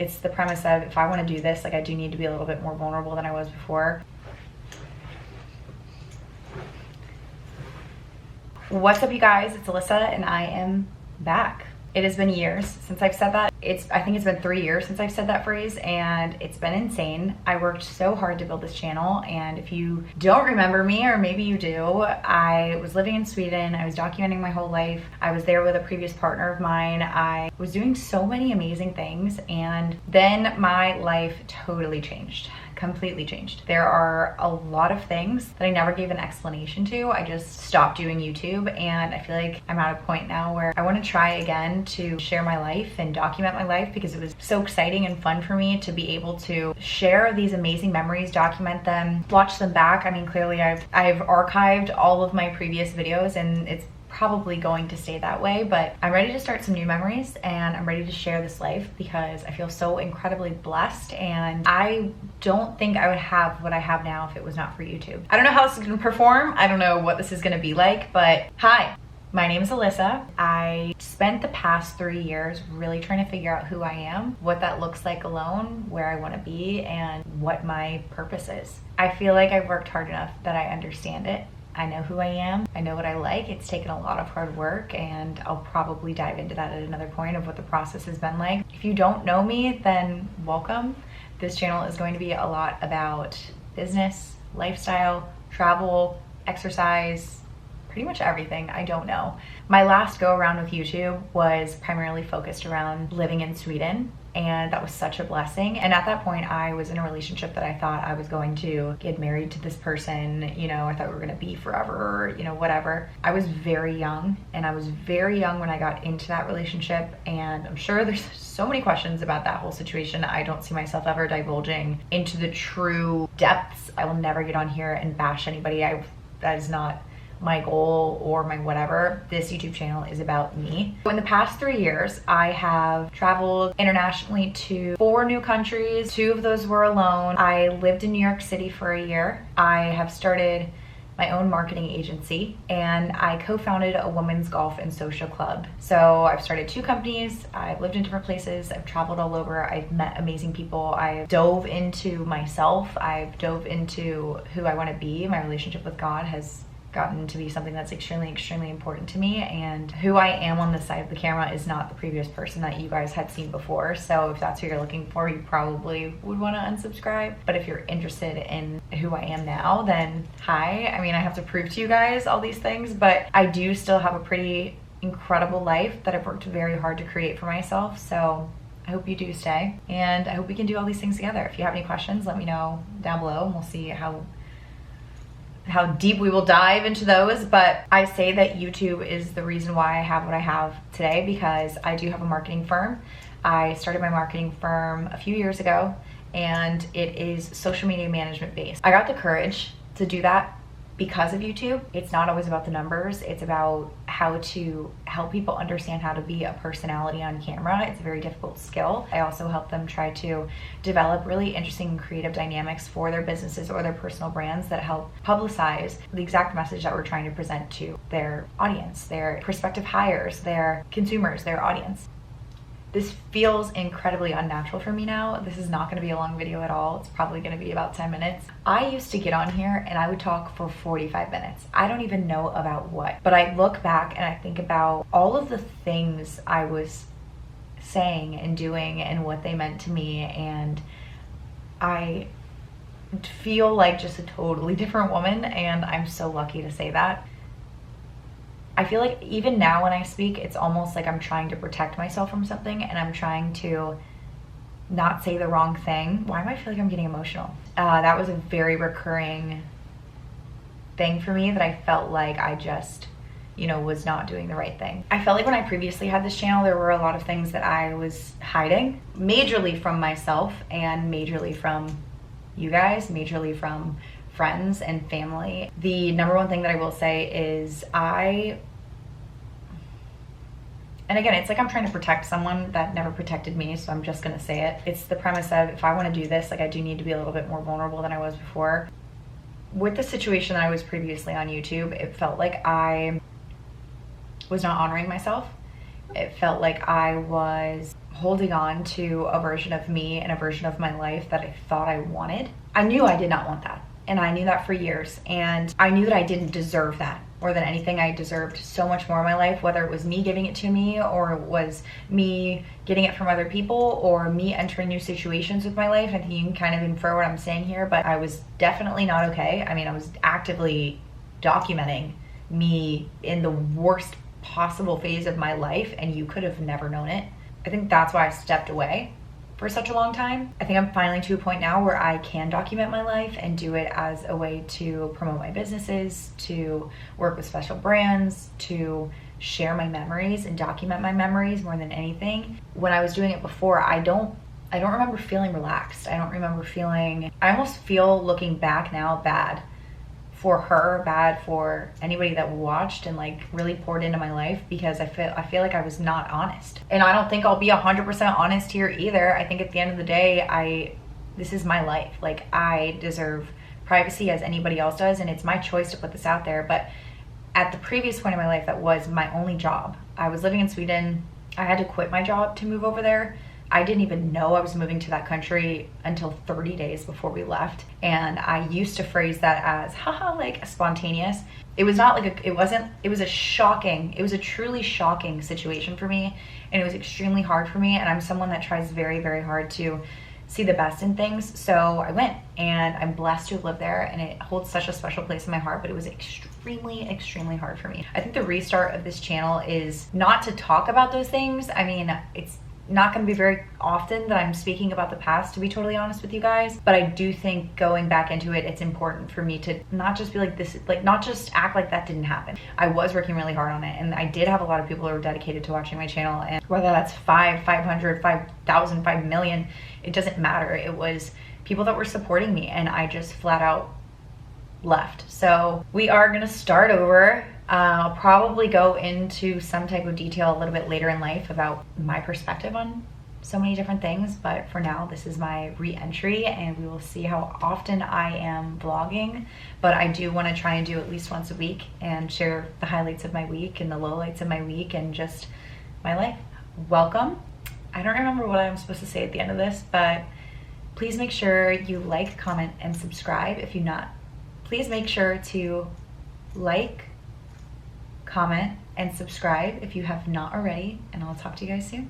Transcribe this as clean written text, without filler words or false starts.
It's the premise of if I want to do this, like I do need to be a little bit more vulnerable than I was before. What's up, you guys? It's Alyssa and I am back. It has been years since I've said that. I think it's been 3 years since I've said that phrase, and it's been insane. I worked so hard to build this channel, and if you don't remember me, or maybe you do, I was living in Sweden. I was documenting my whole life. I was there with a previous partner of mine. I was doing so many amazing things, and then my life totally changed. Completely changed. There are a lot of things that I never gave an explanation to. I just stopped doing YouTube, and I feel like I'm at a point now where I want to try again to share my life and document my life, because it was so exciting and fun for me to be able to share these amazing memories, document them, watch them back. I mean, clearly I've archived all of my previous videos, and it's probably going to stay that way, but I'm ready to start some new memories, and I'm ready to share this life because I feel so incredibly blessed, and I don't think I would have what I have now if it was not for YouTube. I don't know how this is going to perform. I don't know what this is going to be like, but hi. My name is Alyssa. I spent the past 3 years really trying to figure out who I am, what that looks like alone, where I want to be, and what my purpose is. I feel like I've worked hard enough that I understand it. I know who I am. I know what I like. It's taken a lot of hard work, and I'll probably dive into that at another point of what the process has been like. If you don't know me, then welcome. This channel is going to be a lot about business, lifestyle, travel, exercise, pretty much everything. I don't know. My last go around with YouTube was primarily focused around living in Sweden, and that was such a blessing. And at that point, I was in a relationship that I thought I was going to get married to this person, you know, I thought we were gonna be forever, you know, whatever. I was very young, and I was very young when I got into that relationship, and I'm sure there's so many questions about that whole situation. I don't see myself ever divulging into the true depths. I will never get on here and bash anybody. That is not my goal or my whatever. This YouTube channel is about me. In the past 3 years, I have traveled internationally to 4 new countries. 2 of those were alone. I lived in New York City for a year. I have started my own marketing agency, and I co-founded a women's golf and social club. So I've started 2 companies. I've lived in different places. I've traveled all over. I've met amazing people. I've dove into myself. I've dove into who I want to be. My relationship with God has gotten to be something that's extremely important to me, and who I am on this side of the camera is not the previous person that you guys had seen before. So if that's what you're looking for, you probably would want to unsubscribe. But if you're interested in who I am now, then hi. I mean, I have to prove to you guys all these things, but I do still have a pretty incredible life that I've worked very hard to create for myself. So I hope you do stay, and I hope we can do all these things together. If you have any questions, let me know down below, and we'll see how deep we will dive into those. But I say that YouTube is the reason why I have what I have today, because I do have a marketing firm. I started my marketing firm a few years ago, and it is social media management based. I got the courage to do that because of YouTube. It's not always about the numbers. It's about how to help people understand how to be a personality on camera. It's a very difficult skill. I also help them try to develop really interesting and creative dynamics for their businesses or their personal brands that help publicize the exact message that we're trying to present to their audience, their prospective hires, their consumers, their audience. This feels incredibly unnatural for me now. This is not gonna be a long video at all. It's probably gonna be about 10 minutes. I used to get on here and I would talk for 45 minutes. I don't even know about what, but I look back and I think about all of the things I was saying and doing and what they meant to me, and I feel like just a totally different woman, and I'm so lucky to say that. I feel like even now when I speak, it's almost like I'm trying to protect myself from something, and I'm trying to not say the wrong thing. Why do I feel like I'm getting emotional? That was a very recurring thing for me, that I felt like I just, you know, was not doing the right thing. I felt like when I previously had this channel, there were a lot of things that I was hiding, majorly from myself and majorly from you guys, majorly from friends and family. The number one thing that I will say is and again, it's like I'm trying to protect someone that never protected me, so I'm just gonna say it. It's the premise of if I wanna do this, like I do need to be a little bit more vulnerable than I was before. With the situation that I was previously on YouTube, it felt like I was not honoring myself. It felt like I was holding on to a version of me and a version of my life that I thought I wanted. I knew I did not want that. And I knew that for years. And I knew that I didn't deserve that. More than anything, I deserved so much more in my life, whether it was me giving it to me or it was me getting it from other people or me entering new situations with my life. I think you can kind of infer what I'm saying here, but I was definitely not okay. I mean, I was actively documenting me in the worst possible phase of my life, and you could have never known it. I think that's why I stepped away for such a long time. I think I'm finally to a point now where I can document my life and do it as a way to promote my businesses, to work with special brands, to share my memories and document my memories more than anything. When I was doing it before, I don't remember feeling relaxed. I almost feel, looking back now, bad for her, bad for anybody that watched and like really poured into my life, because I feel like I was not honest. And I don't think I'll be 100% honest here either. I think at the end of the day, this is my life. Like, I deserve privacy as anybody else does, and it's my choice to put this out there. But at the previous point in my life, that was my only job. I was living in Sweden. I had to quit my job to move over there. I didn't even know I was moving to that country until 30 days before we left. And I used to phrase that as, haha, like spontaneous. It was not like it was a truly shocking situation for me. And it was extremely hard for me. And I'm someone that tries very, very hard to see the best in things. So I went, and I'm blessed to have lived there, and it holds such a special place in my heart, but it was extremely, extremely hard for me. I think the restart of this channel is not to talk about those things. I mean, it's not going to be very often that I'm speaking about the past, to be totally honest with you guys, but I do think going back into it, it's important for me to not just be like this, like not just act like that didn't happen. I was working really hard on it, and I did have a lot of people who were dedicated to watching my channel, and whether that's 500, 5,000, 5 million, it doesn't matter. It was people that were supporting me, and I just flat out left. So we are going to start over. I'll probably go into some type of detail a little bit later in life about my perspective on so many different things, but for now, this is my re-entry, and we will see how often I am vlogging. But I do want to try and do at least once a week and share the highlights of my week and the lowlights of my week and just my life. Welcome. I don't remember what I'm supposed to say at the end of this, but please make sure you like, comment, and subscribe if you're not. Please make sure to like, comment, and subscribe if you have not already, and I'll talk to you guys soon.